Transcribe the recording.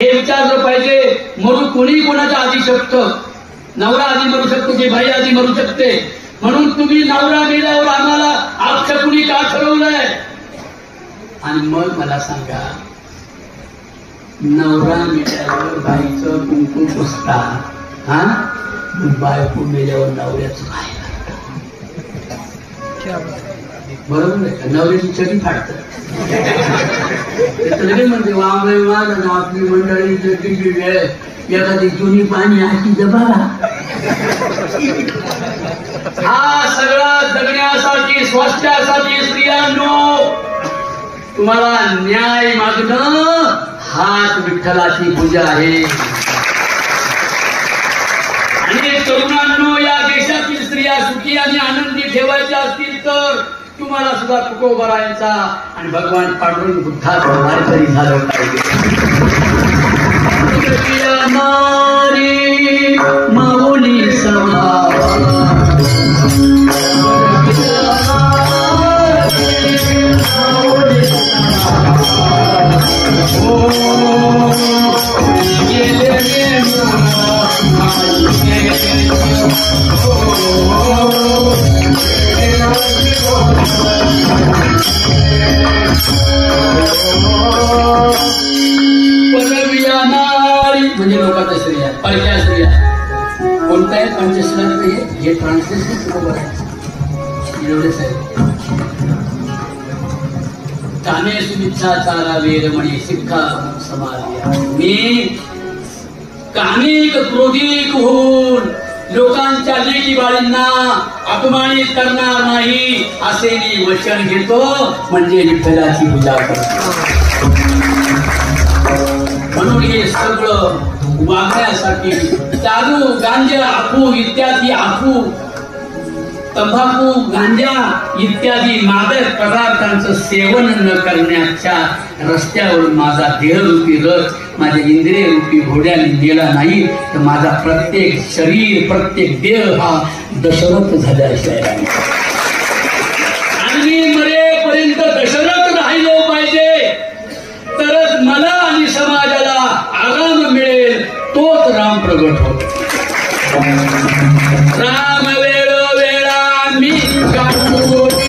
हे विचारलं पाहिजे. मरू कोणी कोणाच्या आधी शकतं. नवरा आधी मरू शकतो की बाई आधी मरू शकते. म्हणून तुम्ही नवरा मेल्यावर आम्हाला आपछकुणी का ठरवलंय. आणि मग मला सांगा, नवरा मेल्यावर बाईचं कुंकू पुसता, हा बायको मेल्यावर नवऱ्याचं काय बरोबर आहे का. नवऱ्याची छडी फाटत लगेच म्हणते वांबळे माझं आपली मंडळी किती वेळ एखादी जुनी पाणी अशी जबाला. हा सगळा जगण्यासाठी स्वास्थ्यासाठी स्त्रियांनो तुम्हाला न्याय मागणं हाच विठ्ठलाची पूजा आहे. आणि तरुणांनो, या देशातील स्त्रिया सुखी आणि आनंदी ठेवायच्या असतील तर तुम्हाला सुद्धा तुकोबरायांचा आणि भगवान पांडुरंग बुद्धाचा वारकरी झालं पाहिजे. माऊली सभा म्हणजे लोकांच्या स्त्रिया पहिल्या स्त्रिया कोणत्या आहेत पंचशीलात हे ट्रान्सलेशन बरोबर आहे. एवढेच आहे. कामे सुमिच्छाचारा वेरमणी शिक्षा समाधिया. मी कामिक क्रोधिक होऊन लोकांच्या लेकी बाळींना अपमानित करणार नाही असे मी वचन घेतो. म्हणजे विठ्ठलाची पूजा करतो. म्हणून हे सगळं वागण्यासाठी दारू गांजा अफू इत्यादी अफू तंबाखू गांजा इत्यादी मादक पदार्थांचं सेवन न करण्याच्या रस्त्यावर माझा देहरूपी रथ माझ्या इंद्रिय रूपी घोड्याने गेला नाही तर माझा प्रत्येक शरीर प्रत्येक देह हा दशरथ झाल्याशिवाय राहील. आणि मरेपर्यंत दशरथ राहिलो पाहिजे तरच मला आणि समाजाला आराम मिळेल. तोच राम प्रगट होतो. राम